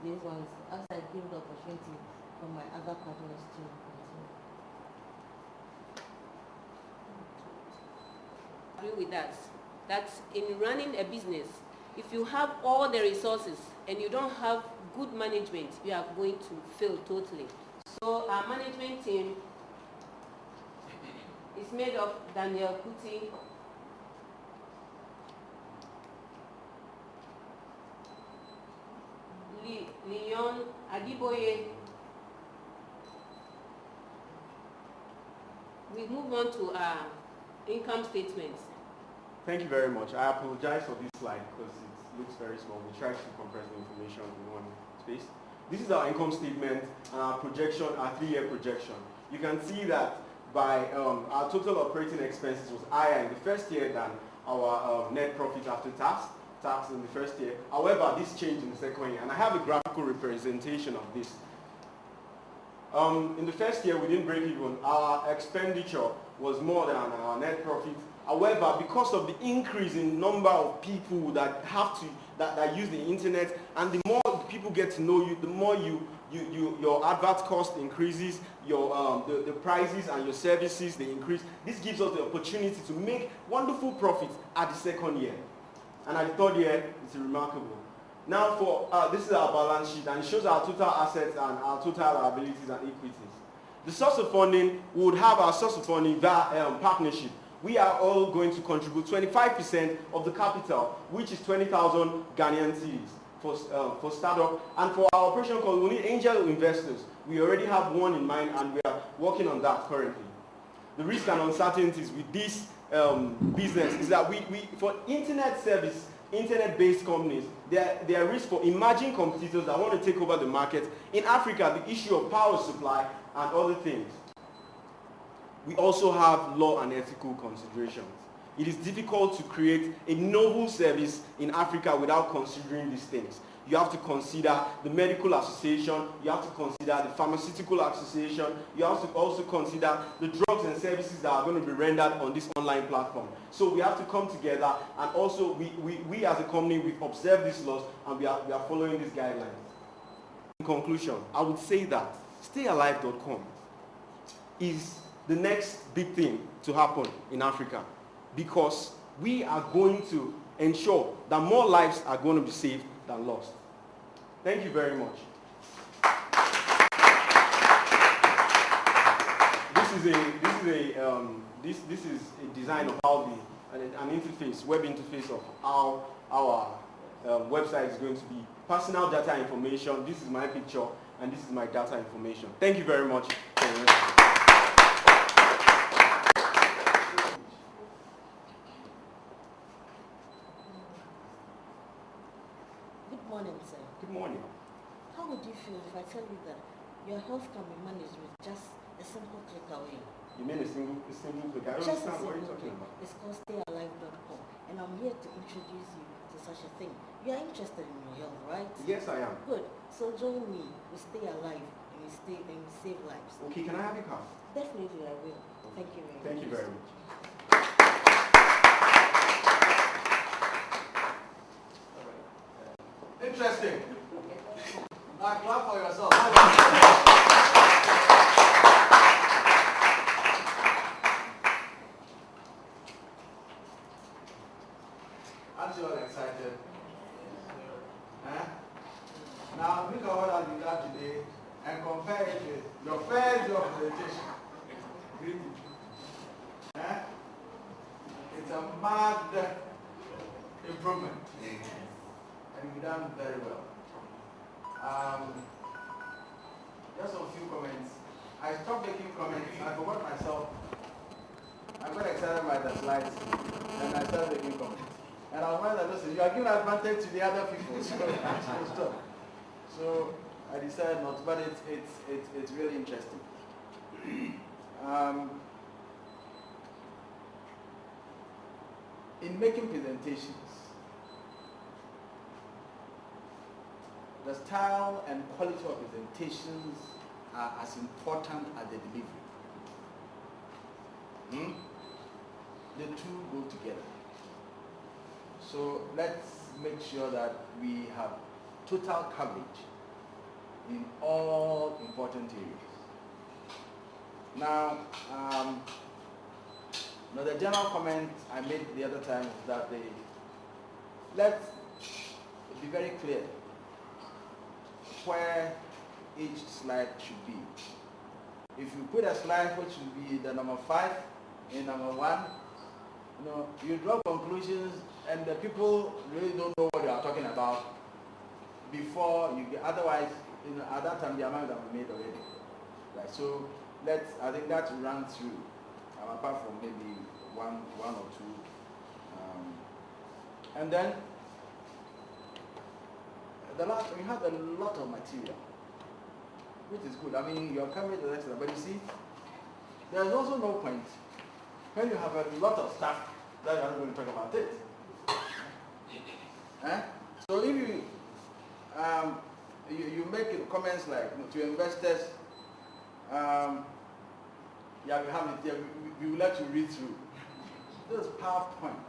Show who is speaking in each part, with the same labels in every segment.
Speaker 1: these ones as I give the opportunity for my other partners to continue.
Speaker 2: Agree with that. That's in running a business. If you have all the resources and you don't have good management, you are going to fail totally. So our management team is made of Daniel Kuti, Leon Adiboye. We move on to our income statements.
Speaker 3: Thank you very much. I apologize for this slide because it looks very small. We tried to compress the information in one space. This is our income statement and our projection, our 3-year projection. You can see that by our total operating expenses was higher in the first year than our net profit after tax in the first year. However, this changed in the second year, and I have a graphical representation of this. In the first year, we didn't break even. Our expenditure was more than our net profit. However, because of the increase in number of people that that use the internet, and the more people get to know you, the more your advert cost increases, your the prices and your services they increase. This gives us the opportunity to make wonderful profits at the second year, and at the third year, it's remarkable. Now, for this is our balance sheet, and it shows our total assets and our total liabilities and equities. The source of funding, we would have our source of funding via partnership. We are all going to contribute 25% of the capital, which is 20,000 Ghanaian cedis for startup. And for our operation call, we need angel investors. We already have one in mind, and we are working on that currently. The risk and uncertainties with this business is that for internet service, internet-based companies, there are risks for emerging competitors that want to take over the market. In Africa, the issue of power supply and other things. We also have law and ethical considerations. It is difficult to create a novel service in Africa without considering these things. You have to consider the medical association, you have to consider the pharmaceutical association, you have to also consider the drugs and services that are going to be rendered on this online platform. So we have to come together, and also we as a company, we've observed these laws, and we are following these guidelines. In conclusion, I would say that stayalive.com is the next big thing to happen in Africa, because we are going to ensure that more lives are going to be saved than lost. Thank you very much. This is a design of how an interface, web interface of how our website is going to be. Personal data information. This is my picture, and this is my data information. Thank you very much.
Speaker 1: Good morning, sir.
Speaker 3: Good morning.
Speaker 1: How would you feel if I tell you that your health can be managed with just a simple click away?
Speaker 3: You mean a single click? I don't
Speaker 1: Just a
Speaker 3: understand what you're
Speaker 1: simple
Speaker 3: talking
Speaker 1: click.
Speaker 3: about.
Speaker 1: It's called stayalive.com, and I'm here to introduce you to such a thing. You are interested in your health, right?
Speaker 3: Yes, I am.
Speaker 1: Good. So join me. We stay alive and we save lives.
Speaker 3: Okay, can I have your card?
Speaker 1: Definitely, I will. Thank you very much.
Speaker 3: Thank you very much.
Speaker 4: Interesting. Now clap for yourself. Aren't you all excited? Huh? Now think of what you done today and compare it with your first job presentation. Huh? It's a mad improvement. And you've done very well. Just a few comments. I stopped making comments. I forgot myself. I got excited by the slides, and I started making comments. And I was like, listen, you are giving advantage to the other people. So I decided not to, but it's really interesting. In making presentations, the style and quality of presentations are as important as the delivery. The two go together. So let's make sure that we have total coverage in all important areas. Now, the general comment I made the other time is that let's be very clear where each slide should be. If you put a slide which should be the number 5 in number 1, you draw conclusions and the people really don't know what you are talking about before you get, otherwise, at that time their minds have been made already. Right? So I think that run through, apart from maybe one or two. And then we have a lot of material, which is good. I mean, your camera is excellent, but you see, there's also no point when you have a lot of stuff that you're not going to talk about it. So if you make comments like to investors, we have it there. We would like to read through. This PowerPoint.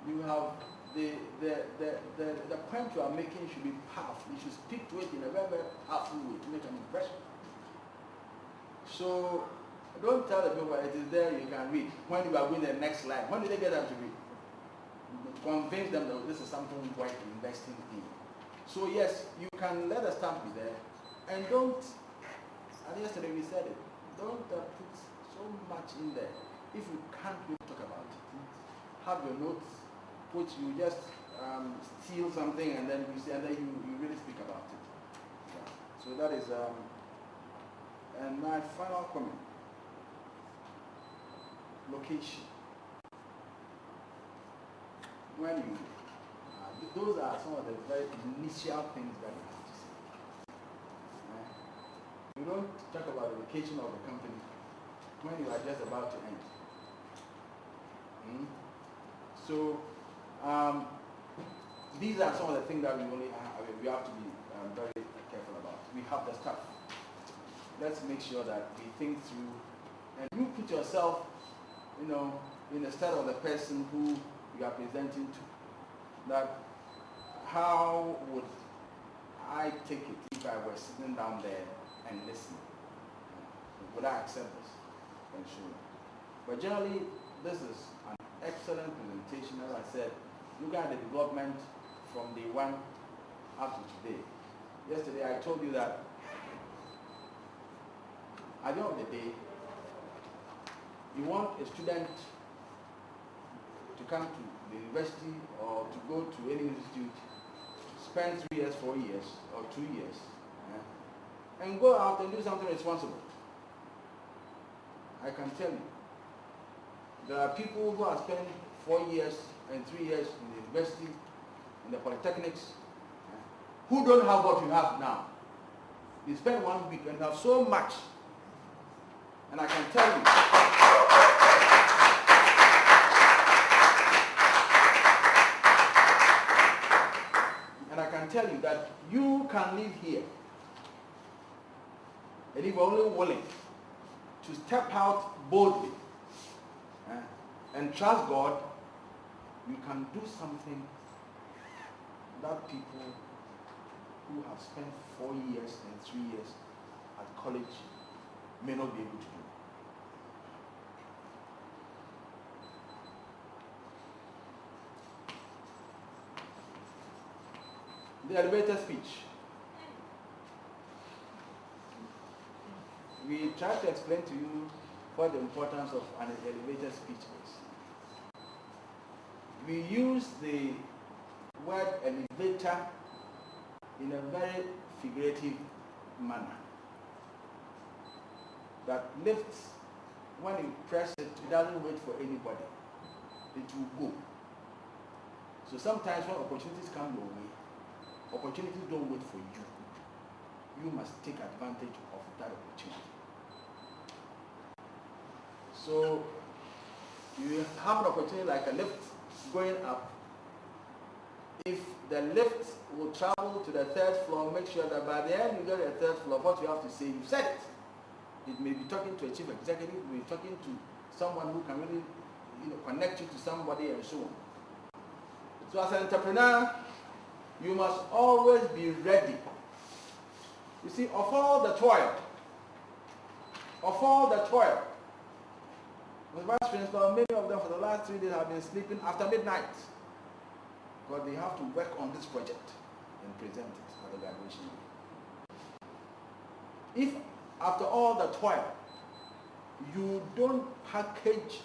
Speaker 4: You have the point you are making should be powerful. You should speak to it in a very, very powerful way to make an impression. So don't tell the people it is there, you can read. When you are going to the next slide, when do they get them to read? Convince them that this is something worth investing in. So yes, you can let the stamp be there, and don't, and yesterday we said it, don't put so much in there if you can't really talk about it. Have your notes, which you just steal something and then you say, and then you really speak about it. Yeah. So that is, and my final comment, location. When you, those are some of the very initial things that you have to say. You don't talk about the location of the company when you are just about to enter. So these are some of the things that we have to be very careful about. We have the stuff. Let's make sure that we think through, and you put yourself, in the stead of the person who you are presenting to. That how would I take it if I were sitting down there and listening? Would I accept this? And sure. But generally, this is an excellent presentation. As I said, look at the development from day one up to today. Yesterday I told you that at the end of the day, you want a student to come to the university or to go to any institute, spend 3 years, 4 years, or 2 years, and go out and do something responsible. I can tell you, there are people who have spent 4 years and 3 years in the university, in the polytechnics, who don't have what you have now. They spend 1 week and have so much. And I can tell you, that you can live here. And if you're only willing to step out boldly and trust God, you can do something that people who have spent 4 years and 3 years at college may not be able to do. The elevator speech. We try to explain to you what the importance of an elevator speech is. We use the word elevator in a very figurative manner. That lifts, when you press it, it doesn't wait for anybody. It will go. So sometimes when opportunities come your way, opportunities don't wait for you. You must take advantage of that opportunity. So you have an opportunity like a lift going up. If the lift will travel to the 3rd floor, make sure that by the end you get to the 3rd floor, what you have to say, you said it. It may be talking to a chief executive, it may be talking to someone who can really connect you to somebody and so on. So as an entrepreneur, You must always be ready. You see, of all the toil, the vice principal, many of them for the last 3 days have been sleeping after midnight. Because they have to work on this project and present it at the graduation. If after all the toil, you don't package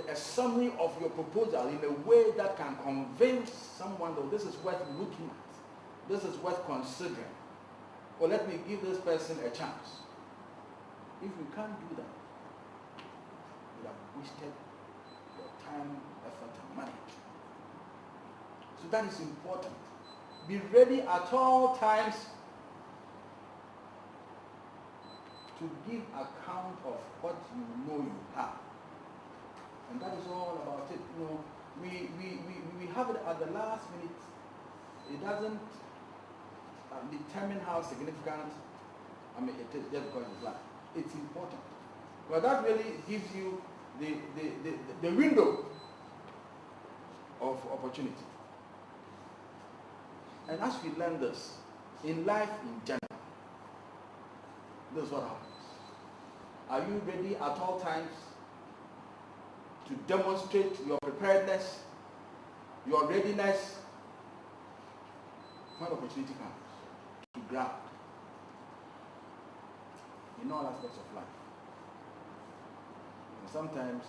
Speaker 4: a summary of your proposal in a way that can convince someone that this is worth looking at, this is worth considering, or let me give this person a chance. If you can't do that, you have wasted your time, effort, and money. So that is important. Be ready at all times to give account of what you know you have. And that is all about it. You know, we have it at the last minute. It doesn't determine how significant it is just because it's life. It's important. But that really gives you the window of opportunity. And as we learn this, in life in general, this is what happens. Are you ready at all times to demonstrate your preparedness, your readiness when opportunity comes to grab in all aspects of life? And sometimes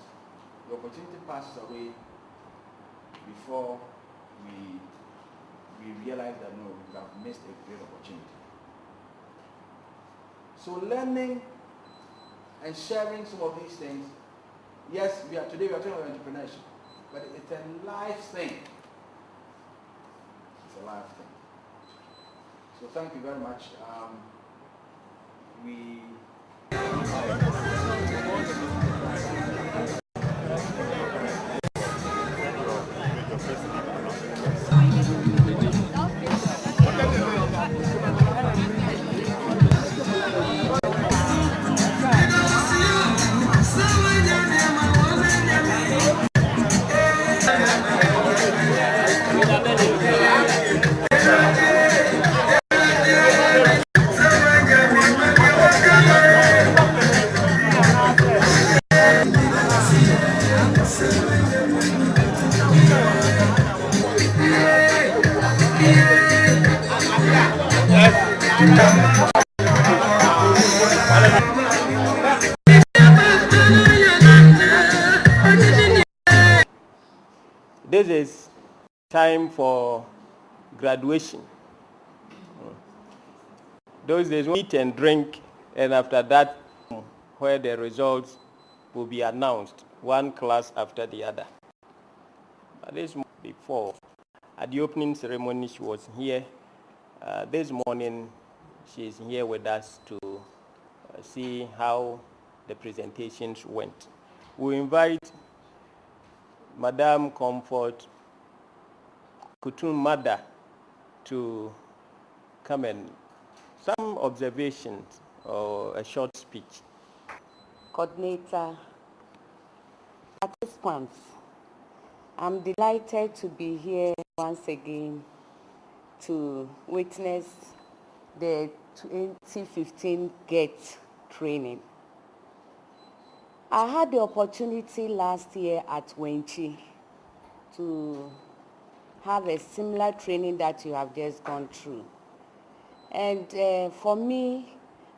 Speaker 4: the opportunity passes away before we realize that no, we have missed a great opportunity. So learning and sharing some of these things, yes, today we are talking about entrepreneurship, but it's a life thing. It's a life thing. So thank you very much.
Speaker 5: This is time for graduation. Those days we eat and drink, and after that, where the results will be announced, one class after the other. But this before, at the opening ceremony, she was here. This morning, she is here with us to see how the presentations went. We invite Madam Comfort Kutum Mada to come and some observations or a short speech.
Speaker 6: Coordinator, participants, I'm delighted to be here once again to witness the 2015 GET training. I had the opportunity last year at Wenchi to have a similar training that you have just gone through. And for me,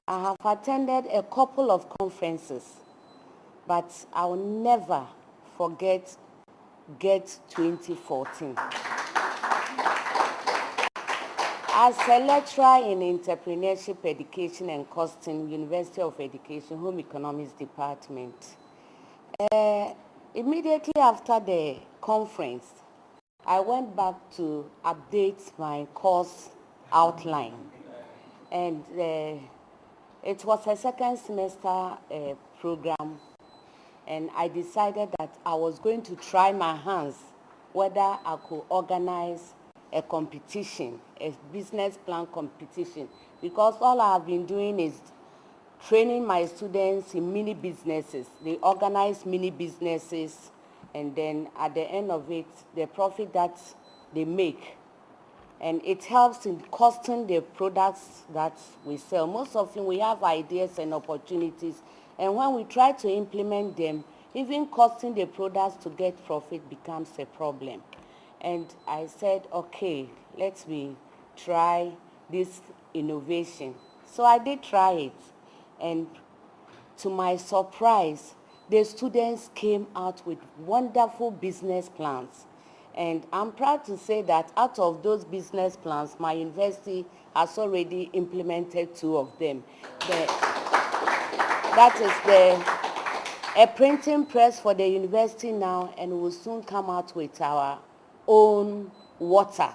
Speaker 6: I have attended a couple of conferences, but I will never forget GET 2014. As a lecturer in entrepreneurship education and costing, University of Education, Home Economics Department, immediately after the conference, I went back to update my course outline. And it was a second semester program, and I decided that I was going to try my hands whether I could organize a competition, a business plan competition, because all I have been doing is training my students in mini businesses. They organize mini businesses, and then at the end of it, the profit that they make. And it helps in costing the products that we sell. Most often we have ideas and opportunities, and when we try to implement them, even costing the products to get profit becomes a problem. And I said, okay, let me try this innovation. So I did try it. And to my surprise, the students came out with wonderful business plans. And I'm proud to say that out of those business plans, my university has already implemented 2 of them. That is a printing press for the university now, and we'll soon come out with our own water.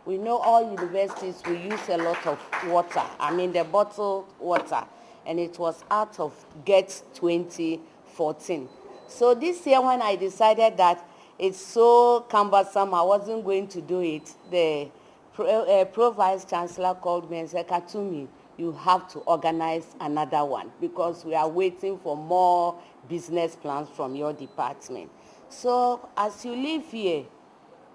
Speaker 6: We know all universities, we use a lot of water. I mean the bottled water. And it was out of GET 2014. So this year when I decided that it's so cumbersome, I wasn't going to do it, the Pro-Vice Chancellor called me and said, Katumi, you have to organize another one because we are waiting for more business plans from your department. So as you live here,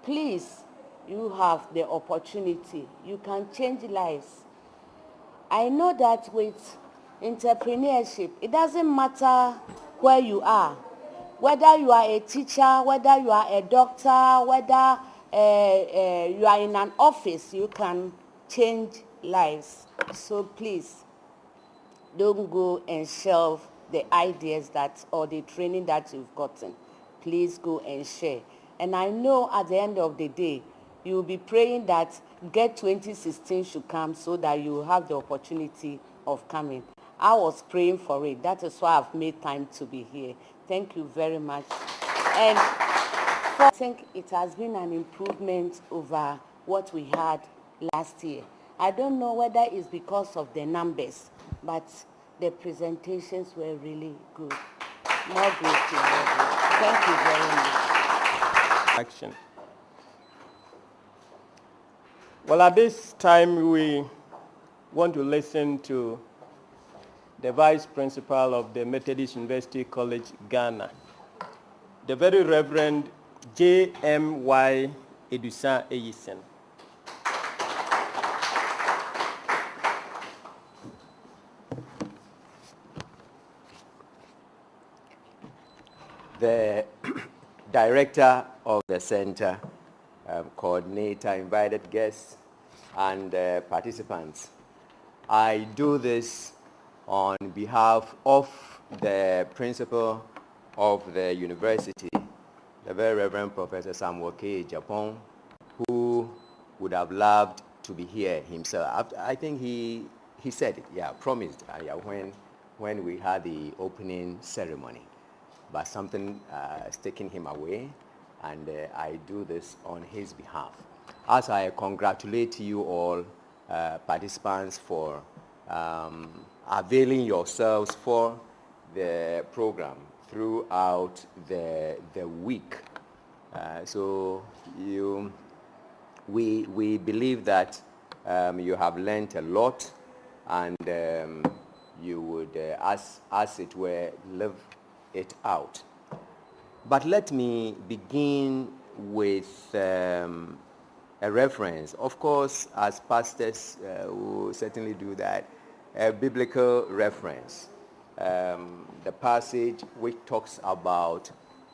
Speaker 6: please, you have the opportunity. You can change lives. I know that with entrepreneurship, it doesn't matter where you are. Whether you are a teacher, whether you are a doctor, whether you are in an office, you can change lives. So please, don't go and shelve the ideas that or the training that you've gotten. Please go and share. And I know at the end of the day, you will be praying that GET 2016 should come so that you will have the opportunity of coming. I was praying for it. That is why I've made time to be here. Thank you very much. And I think it has been an improvement over what we had last year. I don't know whether it's because of the numbers, but the presentations were really good. More grace to you. Thank you very much.
Speaker 5: Action. Well, at this time, we want to listen to the Vice Principal of the Methodist University College, Ghana, the very Reverend J.M.Y. Edusa Eyisen.
Speaker 7: The director of the center, coordinator, invited guests, and participants. I do this on behalf of the principal of the university, the very Reverend Professor Samuel K. Japon, who would have loved to be here himself. I think he said it, promised when we had the opening ceremony. But something is taking him away, and I do this on his behalf. As I congratulate you all participants for availing yourselves for the program throughout the week. So we believe that you have learned a lot, and you would, as it were, live it out. But let me begin with a reference. Of course, as pastors who certainly do that, a biblical reference. The passage which talks about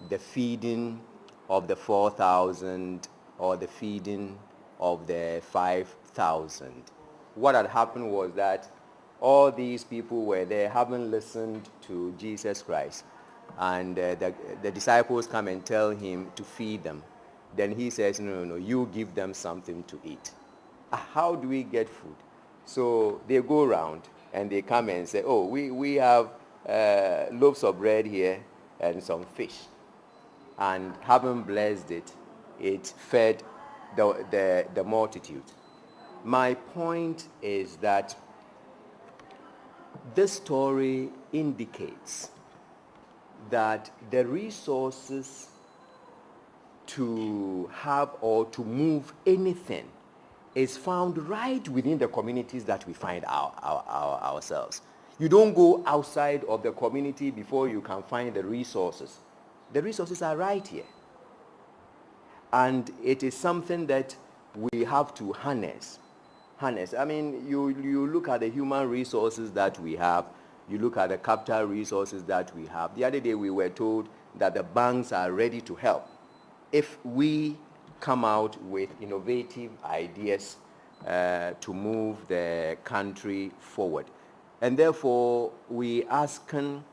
Speaker 7: the feeding of the 4,000 or the feeding of the 5,000. What had happened was that all these people were there, having listened to Jesus Christ, and the disciples come and tell him to feed them. Then he says, no, you give them something to eat. How do we get food? So they go around and they come and say, oh, we have loaves of bread here and some fish. And having blessed it, it fed the multitude. My point is that this story indicates that the resources to have or to move anything is found right within the communities that we find ourselves. You don't go outside of the community before you can find the resources. The resources are right here. And it is something that we have to harness. I mean, you look at the human resources that we have, you look at the capital resources that we have. The other day we were told that the banks are ready to help if we come out with innovative ideas to move the country forward. And therefore, we asking